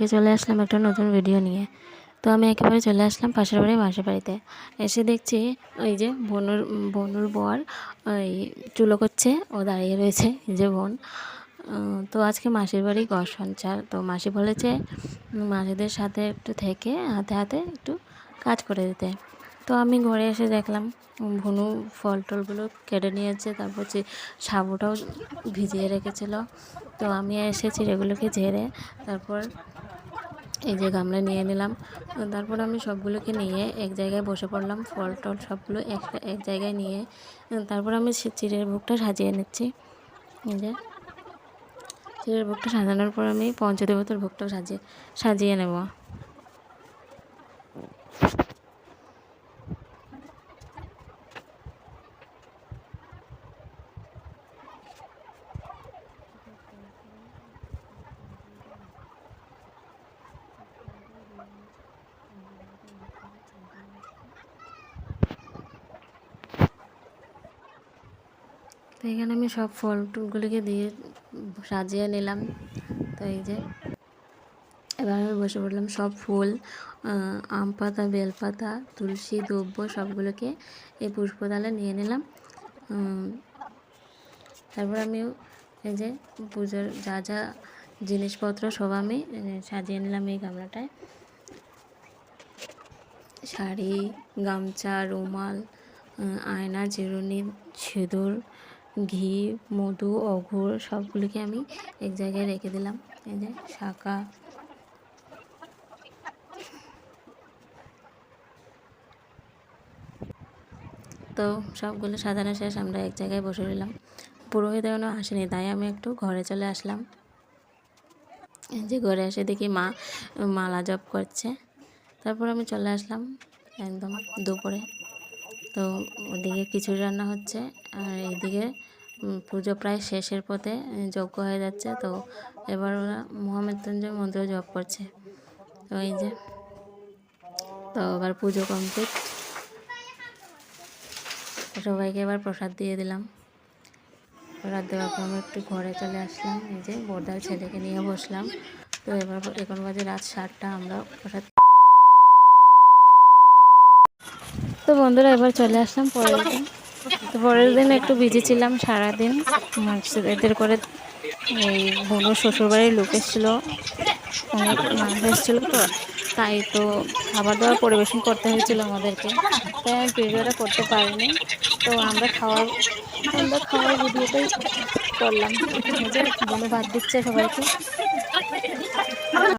আজকে চলে আসলাম একটা নতুন ভিডিও নিয়ে। তো আমি একেবারে চলে আসলাম পাশের বাড়ি মাসির বাড়িতে। এসে দেখছি ওই যে বনুর বর ওই চুলো করছে, ও দাঁড়িয়ে রয়েছে, এই যে বোন। তো আজকে মাসির বাড়ি ঘর সঞ্চার, তো মাসি বলেছে মাসিদের সাথে একটু থেকে হাতে হাতে একটু কাজ করে দিতে। তো আমি ঘরে এসে দেখলাম ভুনু ফল টলগুলো কেটে নিয়েছে, তারপর যে সাবুটাও ভিজিয়ে রেখেছিল। তো আমি এসেছি এগুলোকে ঝেড়ে, তারপর এই যে গামলা নিয়ে নিলাম। তারপর আমি সবগুলোকে নিয়ে এক জায়গায় বসে পড়লাম, ফল টল সবগুলো এক জায়গায় নিয়ে তারপর আমি চিড়ের ভোগটা সাজিয়ে নিচ্ছি। এই যে চিড়ের ভোগটা সাজানোর পর আমি পঞ্চদেবতার ভোগটাও সাজিয়ে নেব। তো এখানে আমি সব ফল টুলগুলিকে দিয়ে সাজিয়ে নিলাম। তো এই যে এবার আমি বসে পড়লাম, সব ফুল, আম পাতা, বেলপাতা, তুলসী, দুব্ব সবগুলোকে এই পুষ্পদালে নিয়ে নিলাম। তারপর আমি এই যে পুজোর যা যা জিনিসপত্র সব আমি সাজিয়ে নিলাম এই গামলাটায়। শাড়ি, গামছা, রুমাল, আয়না, চিরুনি, সিঁদুর, ঘি, মধু, অঘুর সবগুলিকে আমি এক জায়গায় রেখে দিলাম। এই যে শাঁখা, তো সবগুলো সাজানো শেষ, আমরা এক জায়গায় বসে রইলাম। পুরোহিত এখনও আসেনি, তাই আমি একটু ঘরে চলে আসলাম। যে ঘরে এসে দেখি মা মালা জপ করছে। তারপর আমি চলে আসলাম একদম দুপুরে। তো ওদিকে খিচুড়ি রান্না হচ্ছে, আর এইদিকে পুজো প্রায় শেষের পথে, যজ্ঞ হয়ে যাচ্ছে। তো এবার ওরা মহামৃত্যুঞ্জয় মন্ত্র জপ করছে। তো এই যে, তো এবার পুজো কমপ্লিট, সবাইকে এবার প্রসাদ দিয়ে দিলাম। প্রসাদ দেওয়ার পর আমি একটু ঘরে চলে আসলাম, এই যে বড়দার ছেলেকে নিয়ে বসলাম। তো এবার এখন বাজে রাত 7টা, আমরা প্রসাদ। তো বন্ধুরা এবার চলে আসলাম পরের দিন। তো পরের দিন একটু বিজি ছিলাম সারাদিন, এদের করে এই বোনের শ্বশুরবাড়ির লোক এসেছিলো, অনেক মানুষ এসেছিলো। তো তাই তো খাবার দাবার পরিবেশন করতে হয়েছিল আমাদেরকে, তাই আমি ভিডিওটা করতে পারিনি। তো আমরা খাওয়ার ভিডিওটাই করলাম। এই যে বোনও ভাত দিচ্ছে সবাইকে।